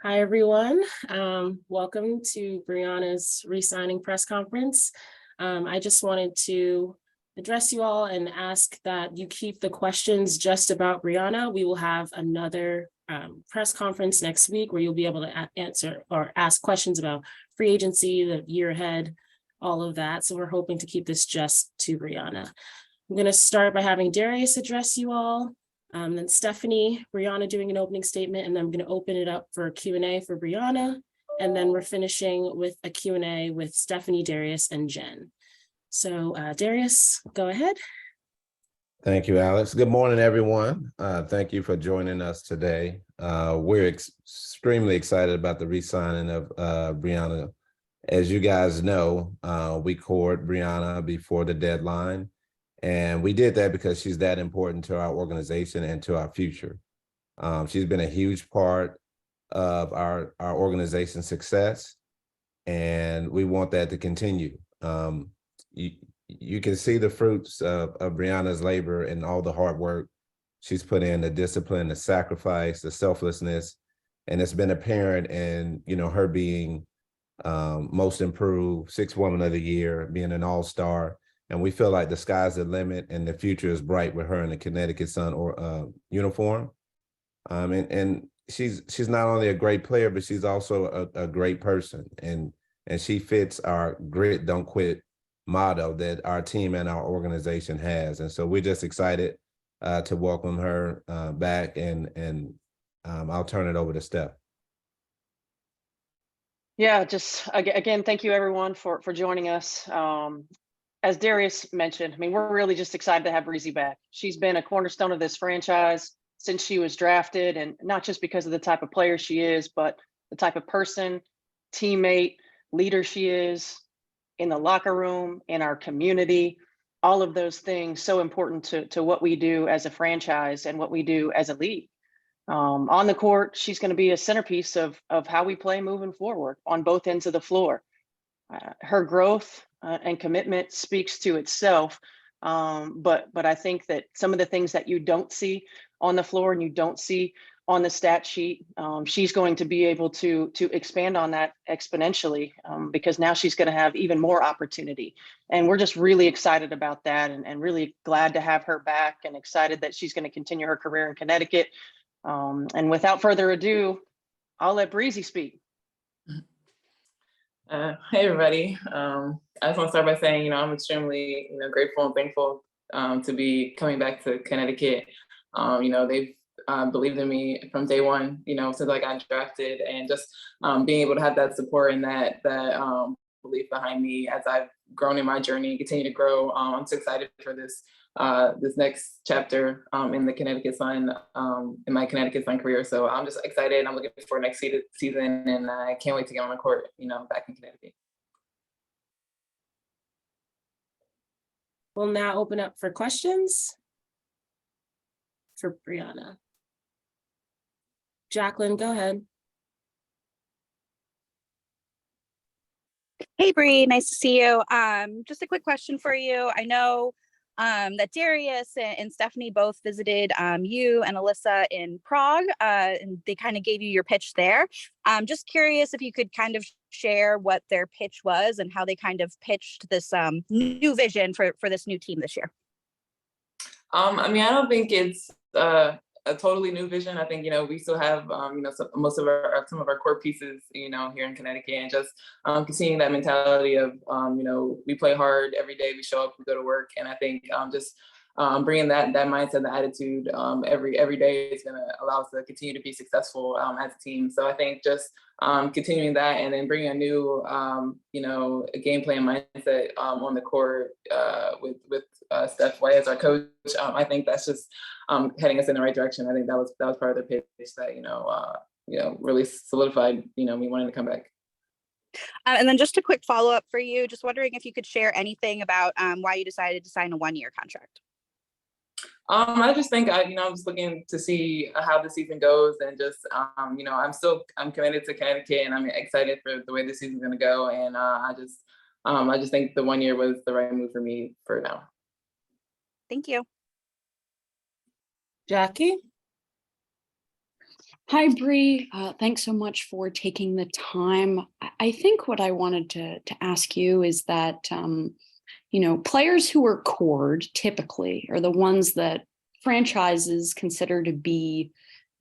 Hi, everyone. Welcome to Brianna's re-signing press conference. I just wanted to address you all and ask that you keep the questions just about Brianna. We will have another press conference next week where you'll be able to answer or ask questions about free agency, the year ahead, all of that. So we're hoping to keep this just to Brianna. I'm going to start by having Darius address you all. Then Stephanie, Brianna doing an opening statement, and then I'm going to open it up for a Q&A for Brianna. And then we're finishing with a Q&A with Stephanie, Darius, and Jen. So Darius, go ahead. Thank you, Alex. Good morning, everyone. Thank you for joining us today. We're extremely excited about the re-signing of Brianna. As you guys know, we courted Brianna before the deadline. And we did that because she's that important to our organization and to our future. She's been a huge part of our organization's success, and we want that to continue. You can see the fruits of Brianna's labor and all the hard work she's put in, the discipline, the sacrifice, the selflessness, and it's been apparent in her being most improved, Sixth Woman of the Year, being an all-star. And we feel like the sky's the limit and the future is bright with her in the Connecticut Sun uniform. And she's not only a great player, but she's also a great person. And she fits our grit, don't quit motto that our team and our organization has. And so we're just excited to welcome her back. And I'll turn it over to Steph. Yeah, just again, thank you everyone for joining us. As Darius mentioned, we're really just excited to have Rizzy back. She's been a cornerstone of this franchise since she was drafted, and not just because of the type of player she is, but the type of person, teammate, leader she is in the locker room, in our community, all of those things so important to what we do as a franchise and what we do as a league. On the court, she's going to be a centerpiece of how we play moving forward on both ends of the floor. Her growth and commitment speaks to itself. But I think that some of the things that you don't see on the floor and you don't see on the stat sheet, she's going to be able to expand on that exponentially because now she's going to have even more opportunity. And we're just really excited about that and really glad to have her back and excited that she's going to continue her career in Connecticut. And without further ado, I'll let Breezy speak. Hey everybody. I just want to start by saying, I'm extremely, grateful and thankful to be coming back to Connecticut. They've believed in me from day one, since I got drafted, and just being able to have that support and that belief behind me as I've grown in my journey, continue to grow. I'm so excited for this next chapter in the Connecticut Sun, in my Connecticut Sun career. So I'm just excited. I'm looking for next season, and I can't wait to get on the court, back in Connecticut. We'll now open up for questions for Brianna. Jacqueline, go ahead. Hey, Bree, nice to see you. Just a quick question for you. I know that Darius and Stephanie both visited you and Alyssa in Prague, and they kind of gave you your pitch there. Just curious if you could kind of share what their pitch was and how they kind of pitched this new vision for this new team this year. I don't think it's a totally new vision. I think, we still have, some of our core pieces, here in Connecticut, and just continuing that mentality of, we play hard every day, we show up, we go to work. And I think just bringing that mindset, the attitude every day is going to allow us to continue to be successful as a team. So I think just continuing that and then bringing a new, a game plan mindset on the court with Steph White as our coach. I think that's just heading us in the right direction. I think that was part of the pitch that, really solidified, me wanting to come back. And then just a quick follow-up for you, just wondering if you could share anything about why you decided to sign a one-year contract. I just think I'm just looking to see how the season goes, and just I'm committed to Connecticut, and I'm excited for the way the season's going to go. And I just think the 1 year was the right move for me for now. Thank you. Jackie? Hi, Bree. Thanks so much for taking the time. I think what I wanted to ask you is that, players who are cored typically are the ones that franchises consider to be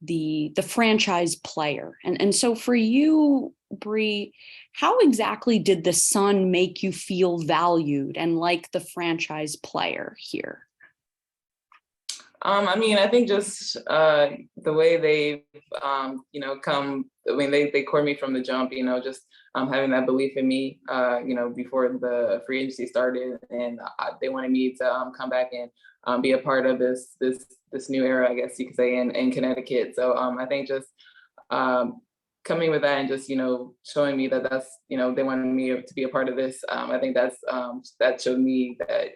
the franchise player. And so for you, Bree, how exactly did the Sun make you feel valued and like the franchise player here? I think just the way they've, they court me from the jump, just having that belief in me, before the free agency started, and they wanted me to come back and be a part of this new era, I guess you could say, in Connecticut. So I think just coming with that and just showing me that that's they wanted me to be a part of this. I think that showed me that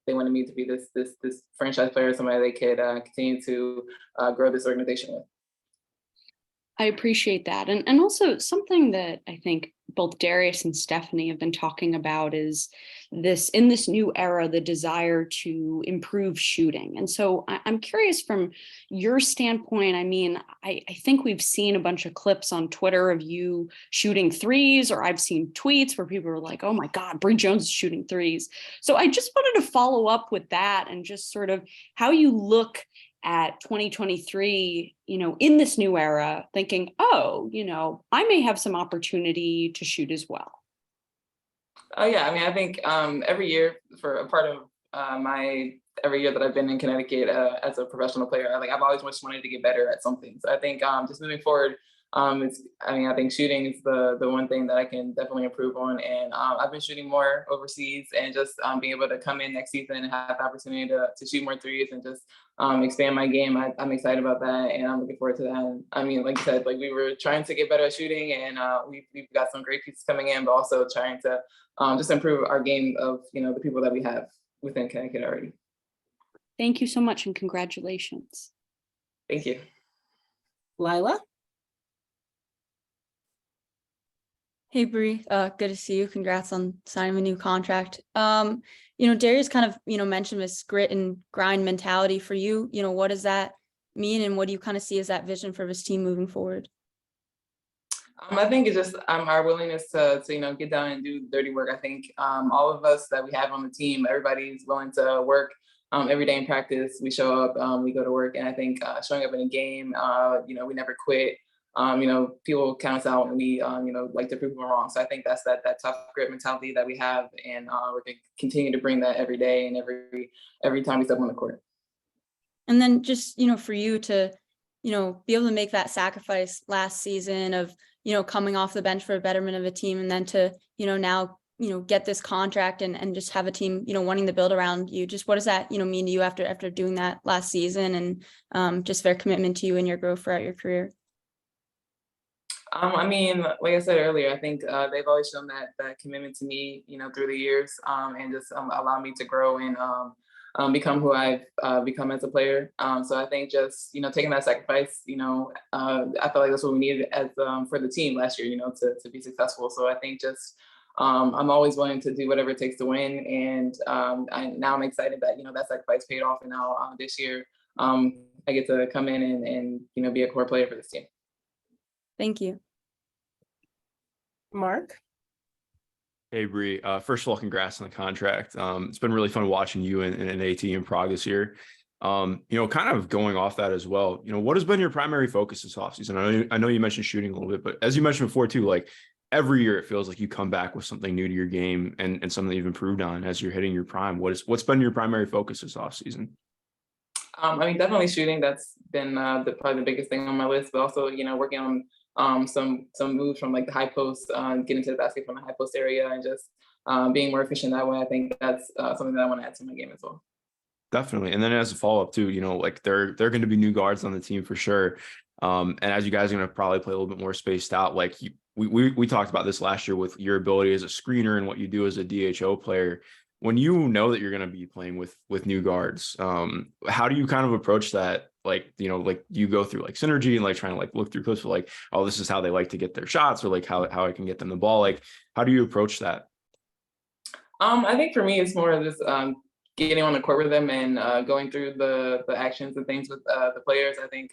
they wanted me to be this franchise player, somebody they could continue to grow this organization with. I appreciate that. And also something that I think both Darius and Stephanie have been talking about is in this new era, the desire to improve shooting. And so I'm curious from your standpoint. I mean, I think we've seen a bunch of clips on Twitter of you shooting threes, or I've seen tweets where people are like, oh my God, Brionna Jones is shooting threes. So I just wanted to follow up with that and just sort of how you look at 2023, in this new era, thinking, I may have some opportunity to shoot as well. Oh yeah, I think every year for a part of every year that I've been in Connecticut as a professional player, I've always just wanted to get better at something. So I think just moving forward, I think shooting is the one thing that I can definitely improve on. And I've been shooting more overseas, and just being able to come in next season and have the opportunity to shoot more threes and just expand my game. I'm excited about that, and I'm looking forward to that. And like you said, we were trying to get better at shooting, and we've got some great pieces coming in, but also trying to just improve our game of the people that we have within Connecticut already. Thank you so much, and congratulations. Thank you. Lila? Hey, Bree, good to see you. Congrats on signing a new contract. Darius kind of, mentioned this grit and grind mentality for you. What does that mean, and what do you kind of see as that vision for this team moving forward? I think it's just our willingness to get down and do dirty work. I think all of us that we have on the team, everybody's willing to work every day in practice. We show up, we go to work, and I think showing up in a game, we never quit. People count us out when we, like to prove them wrong. So I think that's that tough grit mentality that we have, and we're going to continue to bring that every day and every time we step on the court. And then just, for you to, be able to make that sacrifice last season of, coming off the bench for a betterment of a team, and then to, now, get this contract and just have a team, wanting to build around you. Just what does that, mean to you after doing that last season, and just their commitment to you and your growth throughout your career? Like I said earlier, I think they've always shown that commitment to me, through the years, and just allow me to grow and become who I've become as a player. So I think just, taking that sacrifice, I felt like that's what we needed as for the team last year, to be successful. So I think just I'm always willing to do whatever it takes to win. And now I'm excited that, that sacrifice paid off. And now this year, I get to come in and be a core player for this team. Thank you. Mark? Hey, Bree. First of all, congrats on the contract. It's been really fun watching you and AT in Prague this year. Kind of going off that as well, what has been your primary focus this offseason? I know you mentioned shooting a little bit, but as you mentioned before too, every year it feels like you come back with something new to your game and something you've improved on as you're hitting your prime. What's been your primary focus this offseason? Definitely shooting. That's been probably the biggest thing on my list, but also, working on some moves from the high post, getting to the basket from the high post area, and just being more efficient that way. I think that's something that I want to add to my game as well. Definitely. And then as a follow-up too, they're going to be new guards on the team for sure. And as you guys are going to probably play a little bit more spaced out, we talked about this last year with your ability as a screener and what you do as a DHO player. When you know that you're going to be playing with new guards, how do you kind of approach that? You go through synergy and trying to look through clips for oh, this is how they like to get their shots, or how I can get them the ball. How do you approach that? I think for me, it's more of just getting on the court with them and going through the actions and things with the players. I think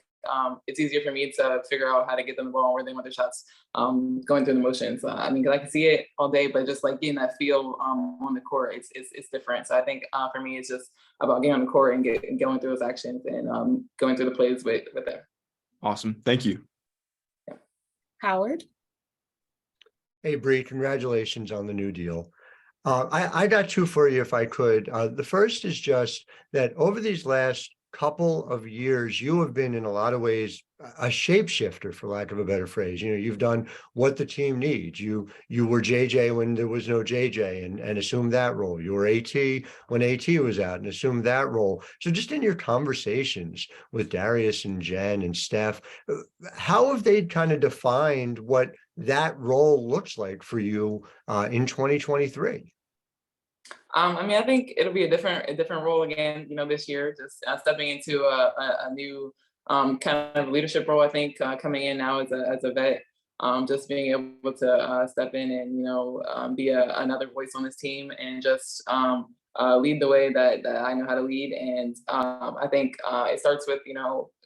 it's easier for me to figure out how to get them the ball where they want their shots, going through the motions. I mean, 'cause I can see it all day, but just like getting that feel on the court, it's different. So I think for me, it's just about getting on the court and going through those actions and going through the plays with them. Awesome. Thank you. Howard? Hey, Bree, congratulations on the new deal. I got two for you if I could. The first is just that over these last couple of years, you have been in a lot of ways a shapeshifter, for lack of a better phrase. You know, you've done what the team needs. You were JJ when there was no JJ and assumed that role. You were AT when AT was out and assumed that role. So just in your conversations with Darius and Jen and Steph, how have they kind of defined what that role looks like for you in 2023? I mean, I think it'll be a different role again, this year, just stepping into a new kind of leadership role. I think coming in now as a vet, just being able to step in and, be another voice on this team and just lead the way that I know how to lead. And I think it starts with,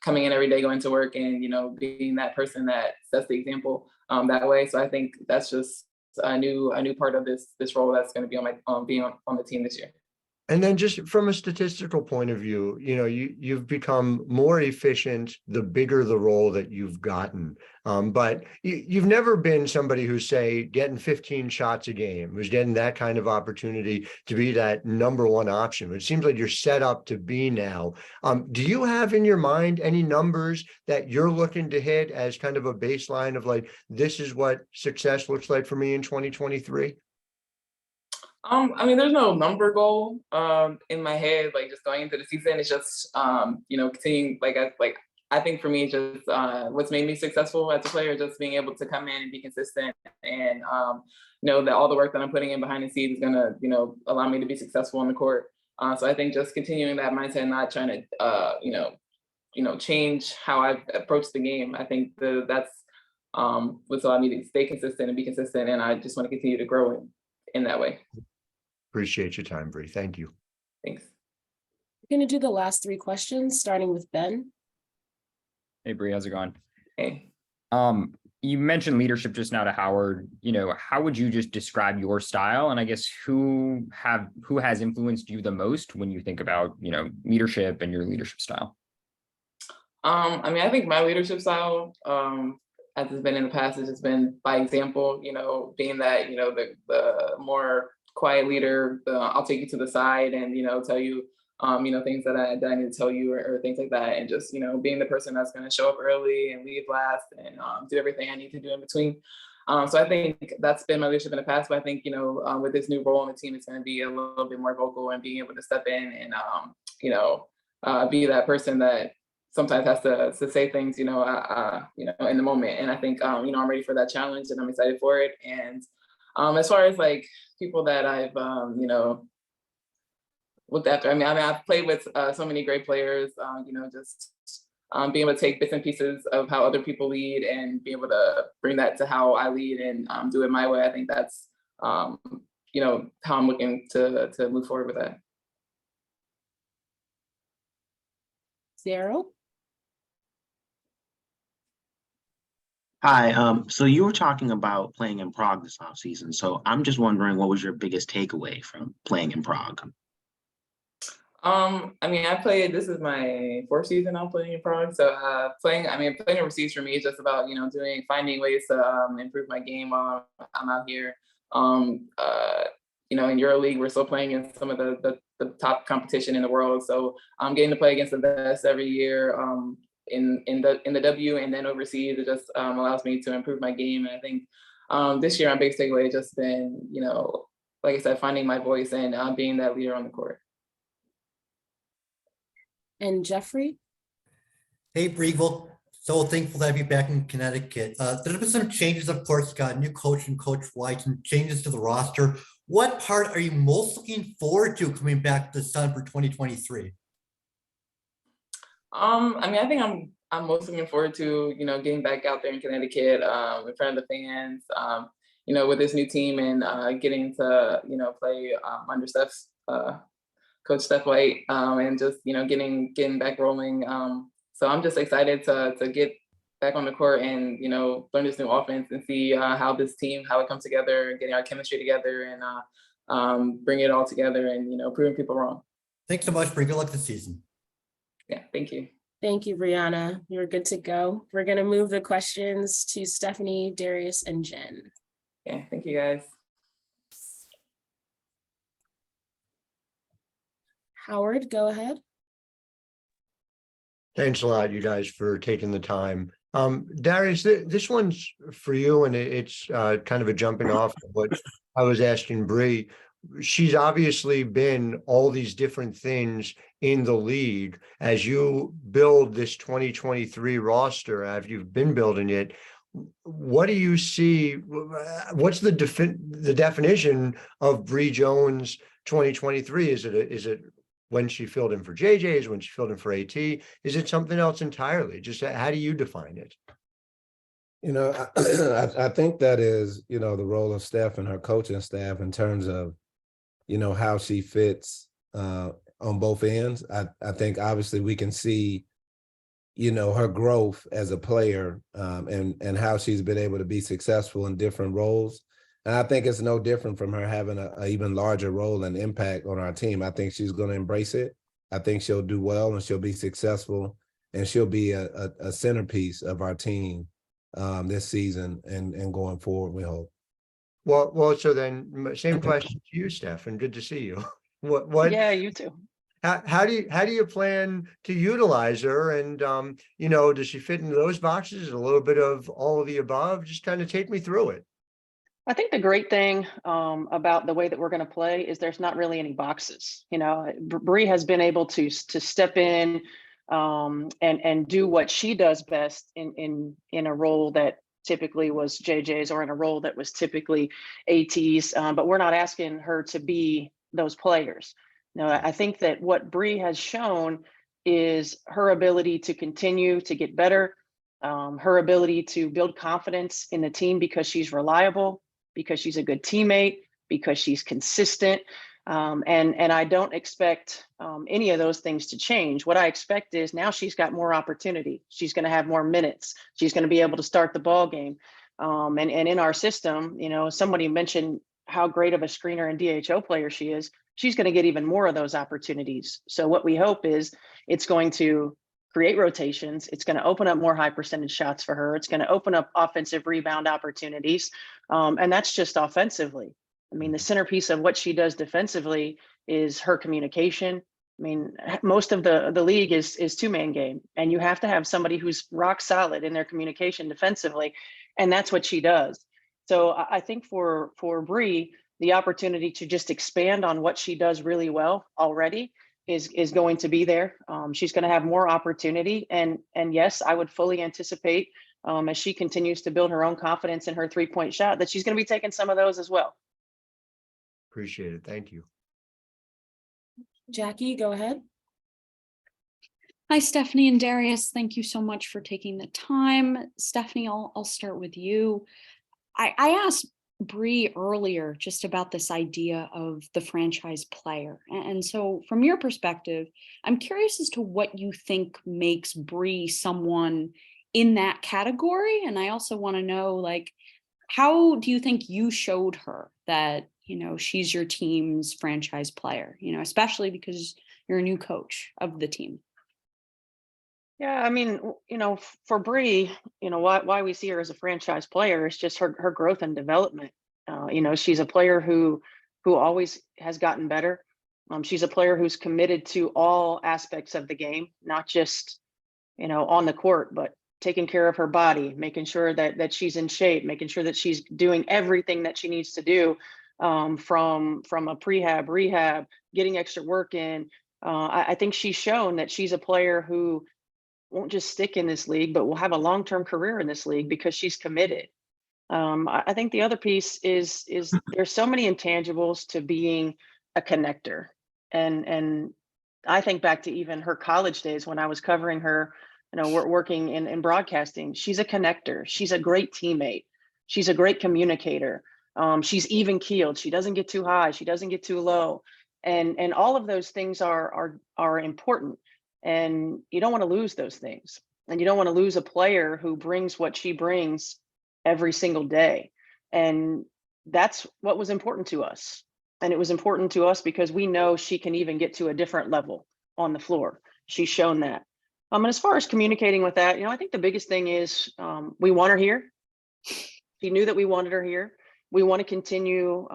coming in every day, going to work and, being that person that sets the example that way. So I think that's just a new part of this role that's going to be on my being on the team this year. And then just from a statistical point of view, you've become more efficient the bigger the role that you've gotten. But you've never been somebody who's, say, getting 15 shots a game, who's getting that kind of opportunity to be that number one option. It seems like you're set up to be now. Do you have in your mind any numbers that you're looking to hit as kind of a baseline of like, this is what success looks like for me in 2023? I mean, there's no number goal in my head, like just going into the season. It's just continuing, I think for me, just what's made me successful as a player, just being able to come in and be consistent and know that all the work that I'm putting in behind the scenes is gonna, allow me to be successful on the court. So I think just continuing that mindset, not trying to change how I approach the game. I think that's what's allowed me to stay consistent and be consistent, and I just want to continue to grow in that way. Appreciate your time, Bree. Thank you. Thanks. We're going to do the last three questions, starting with Ben. Hey, Bree, how's it going? Hey. You mentioned leadership just now to Howard. How would you just describe your style? And I guess who has influenced you the most when you think about, leadership and your leadership style? I mean, I think my leadership style, as it's been in the past, has just been by example, being that, the more quiet leader, I'll take you to the side and, tell you, things that I need to tell you or things like that. And just, being the person that's going to show up early and leave last and do everything I need to do in between. So I think that's been my leadership in the past, but I think, with this new role on the team, it's going to be a little bit more vocal and being able to step in and, be that person that sometimes has to say things, in the moment. And I think, I'm ready for that challenge and I'm excited for it. And as far as like people that I've, looked after, I mean, I've played with so many great players, just being able to take bits and pieces of how other people lead and be able to bring that to how I lead and do it my way. I think that's, how I'm looking to move forward with that. Zero. Hi, so you were talking about playing in Prague this offseason. So I'm just wondering, what was your biggest takeaway from playing in Prague? I mean, this is my fourth season I'm playing in Prague. So playing overseas for me is just about, finding ways to improve my game while I'm out here. In EuroLeague, we're still playing in some of the top competition in the world. So I'm getting to play against the best every year. In the W and then overseas, it just allows me to improve my game. And I think this year, my biggest takeaway has just been, like I said, finding my voice and being that leader on the court. And Jeffrey. Hey, Briegel. So thankful to have you back in Connecticut. There's been some changes, of course. Got a new coach and Coach White, and changes to the roster. What part are you most looking forward to coming back to the Sun for 2023? I mean, I think I'm most looking forward to, getting back out there in Connecticut, in front of the fans, with this new team and getting to, play under Steph's Coach Steph White, and just, getting back rolling, So I'm just excited to get back on the court and, learn this new offense and see how this team, how it comes together, getting our chemistry together and bring it all together and, proving people wrong. Thanks so much, Bree. Good luck this season. Yeah, thank you. Thank you, Brianna. You're good to go. We're going to move the questions to Stephanie, Darius, and Jen. Yeah, thank you guys. Howard, go ahead. Thanks a lot, you guys, for taking the time. Darius, this one's for you, and it's kind of a jumping off of what I was asking Bree. She's obviously been all these different things in the league. As you build this 2023 roster, as you've been building it, what do you see? What's the definition of Bree Jones 2023? Is it when she filled in for JJ? Is it when she filled in for AT? Is it something else entirely? Just how do you define it? I think that is, the role of Steph and her coaching staff in terms of, how she fits on both ends. I think obviously we can see, her growth as a player and how she's been able to be successful in different roles. And I think it's no different from her having an even larger role and impact on our team. I think she's going to embrace it. I think she'll do well and she'll be successful and she'll be a centerpiece of our team this season and going forward, we hope. Well, so then same question to you, Steph, and good to see you. What? Yeah, you too. How do you plan to utilize her? And, does she fit into those boxes? A little bit of all of the above? Just kind of take me through it. I think the great thing about the way that we're going to play is there's not really any boxes. Bree has been able to step in and do what she does best in a role that typically was JJ's or in a role that was typically AT's, but we're not asking her to be those players. I think that what Bree has shown is her ability to continue to get better, her ability to build confidence in the team because she's reliable, because she's a good teammate, because she's consistent. And I don't expect any of those things to change. What I expect is now she's got more opportunity. She's going to have more minutes. She's going to be able to start the ball game. And in our system, somebody mentioned how great of a screener and DHO player she is. She's going to get even more of those opportunities. So what we hope is it's going to create rotations. It's going to open up more high percentage shots for her. It's going to open up offensive rebound opportunities. And that's just offensively. I mean, the centerpiece of what she does defensively is her communication. I mean, most of the league is two-man game, and you have to have somebody who's rock solid in their communication defensively, and that's what she does. So I think for Bree, the opportunity to just expand on what she does really well already is going to be there. She's going to have more opportunity, and yes, I would fully anticipate as she continues to build her own confidence in her three-point shot that she's going to be taking some of those as well. Appreciate it. Thank you. Jackie, go ahead. Hi, Stephanie and Darius. Thank you so much for taking the time. Stephanie, I'll start with you. I asked Bree earlier just about this idea of the franchise player. And so from your perspective, I'm curious as to what you think makes Bree someone in that category. And I also want to know, how do you think you showed her that, she's your team's franchise player, especially because you're a new coach of the team? Yeah, I mean, for Bree, why we see her as a franchise player is just her growth and development. She's a player who always has gotten better. She's a player who's committed to all aspects of the game, not just, on the court, but taking care of her body, making sure that she's in shape, making sure that she's doing everything that she needs to do from a prehab, rehab, getting extra work in. I think she's shown that she's a player who won't just stick in this league, but will have a long-term career in this league because she's committed. I think the other piece is there's so many intangibles to being a connector. And I think back to even her college days when I was covering her, working in broadcasting. She's a connector. She's a great teammate. She's a great communicator. She's even keeled. She doesn't get too high. She doesn't get too low. And all of those things are important. And you don't want to lose those things. And you don't want to lose a player who brings what she brings every single day. And that's what was important to us. And it was important to us because we know she can even get to a different level on the floor. She's shown that. And as far as communicating with that, I think the biggest thing is we want her here. She knew that we wanted her here. We want to continue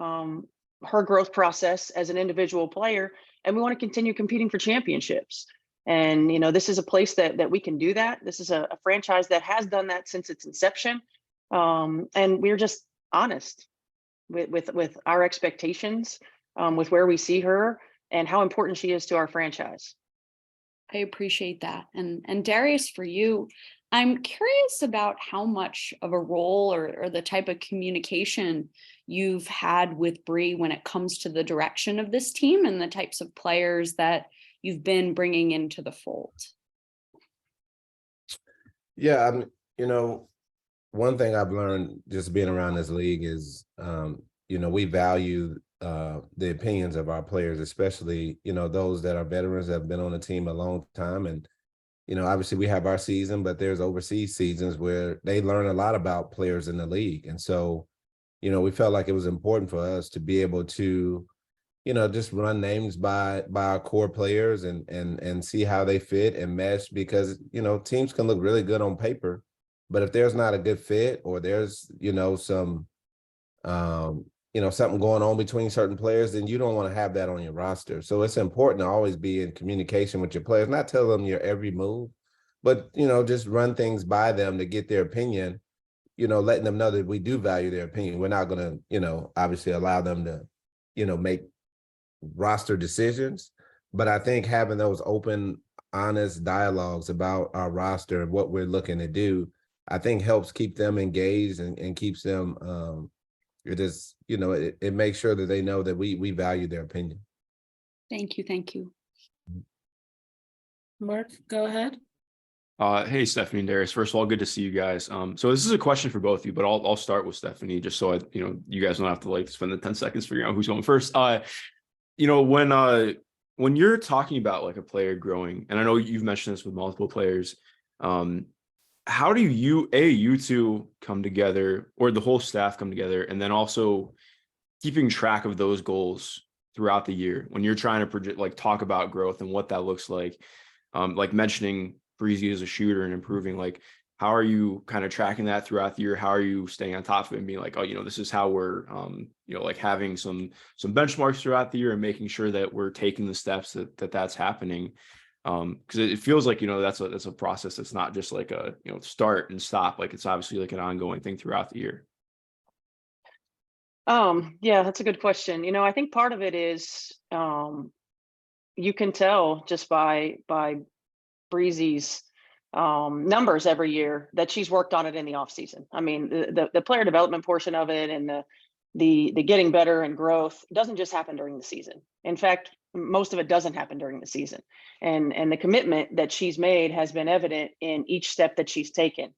her growth process as an individual player, and we want to continue competing for championships. And, this is a place that we can do that. This is a franchise that has done that since its inception. And we're just honest with our expectations, with where we see her and how important she is to our franchise. I appreciate that. And Darius, for you, I'm curious about how much of a role or the type of communication you've had with Bree when it comes to the direction of this team and the types of players that you've been bringing into the fold. Yeah, one thing I've learned just being around this league is, we value the opinions of our players, especially, those that are veterans that have been on the team a long time. And, obviously we have our season, but there's overseas seasons where they learn a lot about players in the league. And so, we felt like it was important for us to be able to, just run names by our core players and see how they fit and mesh, because, teams can look really good on paper, but if there's not a good fit or there's, some, something going on between certain players, then you don't want to have that on your roster. So it's important to always be in communication with your players, not tell them your every move, but, just run things by them to get their opinion, letting them know that we do value their opinion. We're not going to, obviously allow them to, make roster decisions. But I think having those open, honest dialogues about our roster and what we're looking to do, I think helps keep them engaged and keeps them, it makes sure that they know that we value their opinion. Thank you. Thank you. Mark, go ahead. Hey, Stephanie and Darius. First of all, good to see you guys. So this is a question for both of you, but I'll start with Stephanie just so you guys don't have to spend the 10 seconds figuring out who's going first. When you're talking about a player growing, and I know you've mentioned this with multiple players, how do you two come together, or the whole staff come together, and then also keeping track of those goals throughout the year when you're trying to project, talk about growth and what that looks like, mentioning Breezy as a shooter and improving, how are you kind of tracking that throughout the year? How are you staying on top of it and being this is how we're, having some benchmarks throughout the year and making sure that we're taking the steps that's happening. Because it feels like, that's a process that's not just a, start and stop. It's obviously an ongoing thing throughout the year. Yeah, that's a good question. I think part of it is, you can tell just by Breezy's numbers every year that she's worked on it in the off season. I mean, the player development portion of it and the getting better and growth doesn't just happen during the season. In fact, most of it doesn't happen during the season. And the commitment that she's made has been evident in each step that she's taken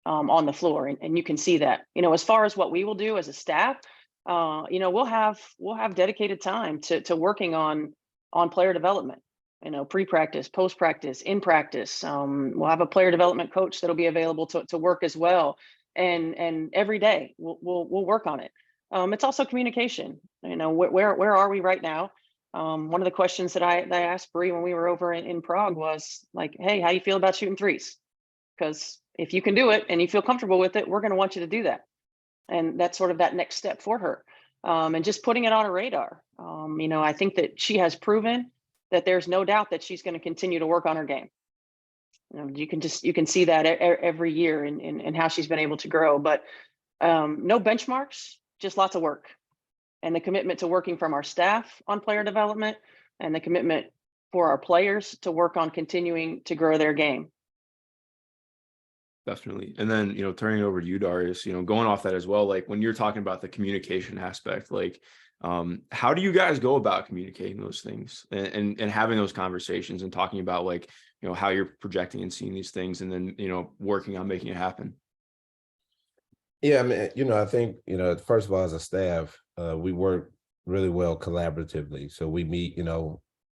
on the floor. And you can see that, as far as what we will do as a staff, we'll have dedicated time to working on player development. Pre-practice, post-practice, in practice. We'll have a player development coach that'll be available to work as well. And every day we'll work on it. It's also communication. Where are we right now? One of the questions that I asked Bree when we were over in Prague was hey, how you feel about shooting threes? Because if you can do it and you feel comfortable with it, we're going to want you to do that. And that's sort of that next step for her. And just putting it on her radar. I think that she has proven that there's no doubt that she's going to continue to work on her game. You can see that every year in how she's been able to grow, but no benchmarks, just lots of work, and the commitment to working from our staff on player development and the commitment for our players to work on continuing to grow their game. Definitely. And then, turning it over to you, Darius, going off that as well, when you're talking about the communication aspect, how do you guys go about communicating those things and having those conversations and talking about how you're projecting and seeing these things and then, working on making it happen? Yeah, I mean, I think, first of all, as a staff, we work really well collaboratively. So we meet,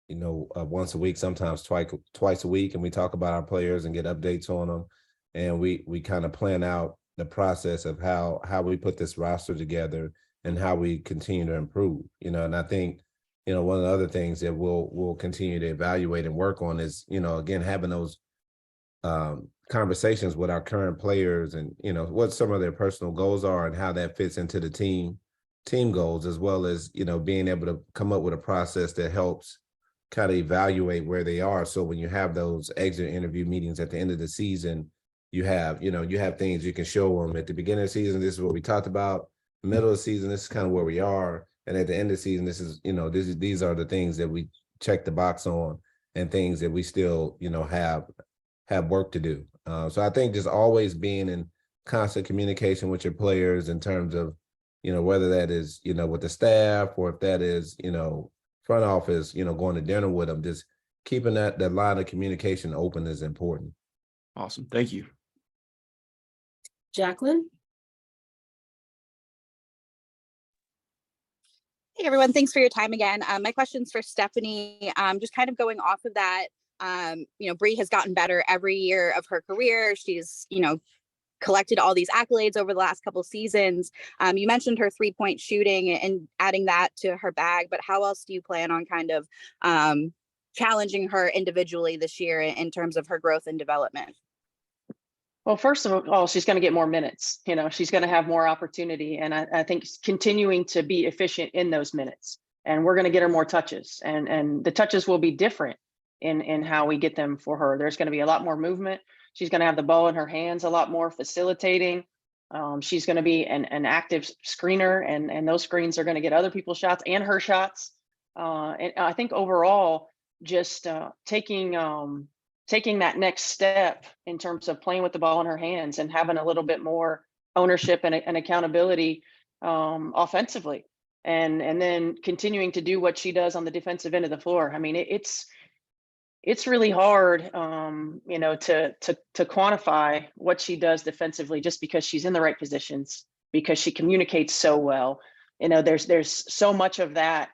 once a week, sometimes twice a week, and we talk about our players and get updates on them. And we kind of plan out the process of how we put this roster together and how we continue to improve. And I think, one of the other things that we'll continue to evaluate and work on is, again, having those conversations with our current players and, what some of their personal goals are and how that fits into the team goals, as well as, being able to come up with a process that helps kind of evaluate where they are. So when you have those exit interview meetings at the end of the season, you have things you can show them at the beginning of the season. This is what we talked about. Middle of the season, this is kind of where we are. And at the end of the season, this is, these are the things that we check the box on and things that we still, have work to do. So I think just always being in constant communication with your players in terms of, whether that is, with the staff or if that is, front office, going to dinner with them, just keeping that line of communication open is important. Awesome. Thank you. Jacqueline? Hey everyone, thanks for your time again. My question's for Stephanie. Just kind of going off of that, Bree has gotten better every year of her career. She's, collected all these accolades over the last couple of seasons. You mentioned her 3-point shooting and adding that to her bag, but how else do you plan on kind of challenging her individually this year in terms of her growth and development? Well, first of all, she's going to get more minutes. She's going to have more opportunity. And I think continuing to be efficient in those minutes. And we're going to get her more touches. And the touches will be different in how we get them for her. There's going to be a lot more movement. She's going to have the ball in her hands a lot more, facilitating. She's going to be an active screener, and those screens are going to get other people's shots and her shots. And I think overall, just taking that next step in terms of playing with the ball in her hands and having a little bit more ownership and accountability offensively, and then continuing to do what she does on the defensive end of the floor. I mean, it's really hard, to quantify what she does defensively, just because she's in the right positions, because she communicates so well. There's so much of that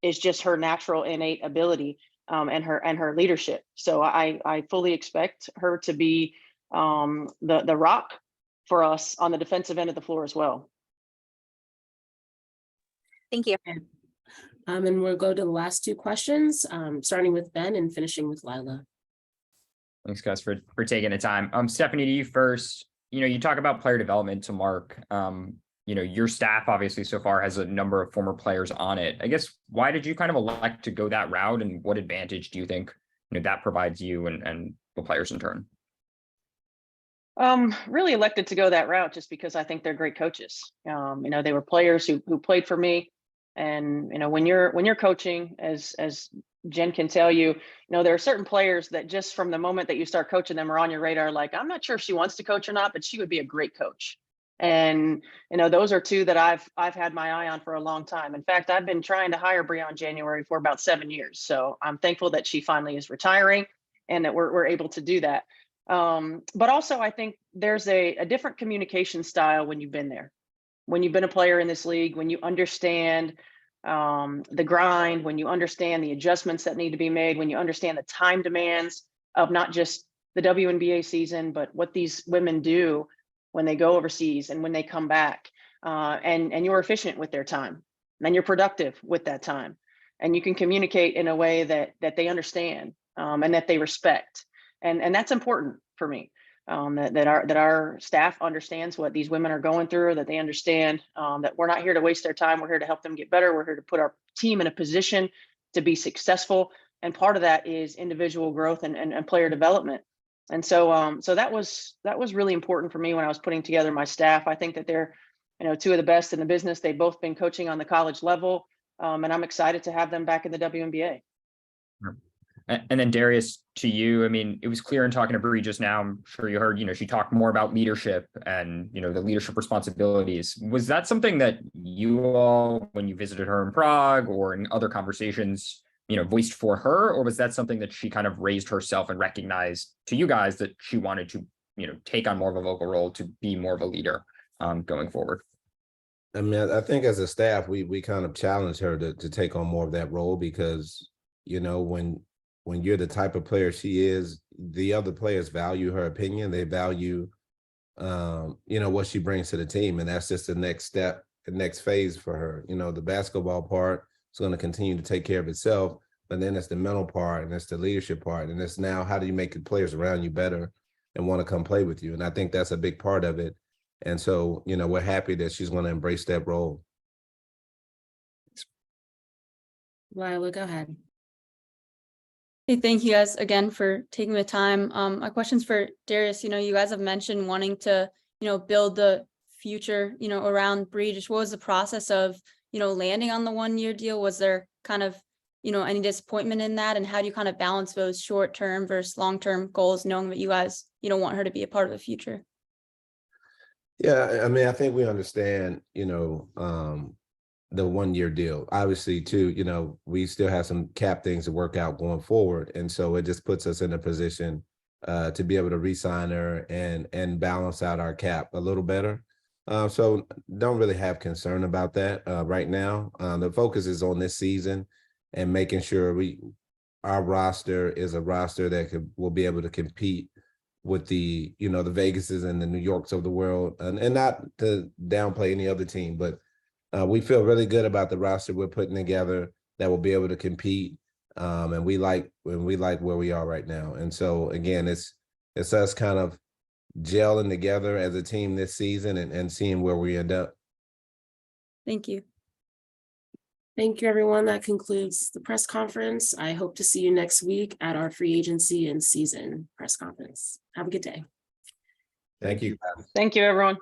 is just her natural innate ability and her leadership. So I fully expect her to be the rock for us on the defensive end of the floor as well. Thank you. And we'll go to the last two questions, starting with Ben and finishing with Lila. Thanks, guys, for taking the time. Stephanie, to you first. You talk about player development to Mark. Your staff obviously so far has a number of former players on it. I guess, why did you kind of elect to go that route, and what advantage do you think that provides you and the players in turn? Really elected to go that route just because I think they're great coaches. They were players who played for me. And, when you're coaching, as Jen can tell you, there are certain players that just from the moment that you start coaching them are on your radar. Like, I'm not sure if she wants to coach or not, but she would be a great coach. And, those are two that I've had my eye on for a long time. In fact, I've been trying to hire Brionna January for about 7 years. So I'm thankful that she finally is retiring and that we're able to do that. But also I think there's a different communication style when you've been there. When you've been a player in this league, when you understand the grind, when you understand the adjustments that need to be made, when you understand the time demands of not just the WNBA season, but what these women do when they go overseas and when they come back, and you're efficient with their time, and you're productive with that time, and you can communicate in a way that they understand and that they respect, and that's important for me. That our staff understands what these women are going through, that they understand that we're not here to waste their time. We're here to help them get better. We're here to put our team in a position to be successful. And part of that is individual growth and player development. And so that was really important for me when I was putting together my staff. I think that they're, two of the best in the business. They've both been coaching on the college level. And I'm excited to have them back in the WNBA. And then Darius, to you, I mean, it was clear in talking to Bree just now, I'm sure you heard, she talked more about leadership and, the leadership responsibilities. Was that something that you all, when you visited her in Prague or in other conversations, voiced for her? Or was that something that she kind of raised herself and recognized to you guys that she wanted to, take on more of a vocal role to be more of a leader going forward? I mean, I think as a staff, we kind of challenged her to take on more of that role, because you know, when you're the type of player she is, the other players value her opinion. They value, you know, what she brings to the team. And that's just the next step, the next phase for her. You know, the basketball part is going to continue to take care of itself, but then it's the mental part and it's the leadership part. And it's now, how do you make the players around you better and want to come play with you? And I think that's a big part of it. And so, you know, we're happy that she's going to embrace that role. Lila, go ahead. Hey, thank you guys again for taking the time. My question's for Darius. You know, you guys have mentioned wanting to, you know, build the future, you know, around Bree. Just what was the process of, you know, landing on the 1-year deal? Was there kind of, you know, any disappointment in that? And how do you kind of balance those short-term versus long-term goals, knowing that you guys, you know, want her to be a part of the future? Yeah, I mean, I think we understand, you know, the 1-year deal. Obviously, too, you know, we still have some cap things to work out going forward. And so it just puts us in a position to be able to re-sign her and balance out our cap a little better. So don't really have concern about that right now. The focus is on this season and making sure our roster is a roster that will be able to compete with the, you know, the Vegases and the New Yorks of the world, and not to downplay any other team, but we feel really good about the roster we're putting together that will be able to compete. And we like where we are right now. And so again, it's us kind of gelling together as a team this season and seeing where we end up. Thank you. Thank you, everyone. That concludes the press conference. I hope to see you next week at our free agency and season press conference. Have a good day. Thank you. Thank you, everyone.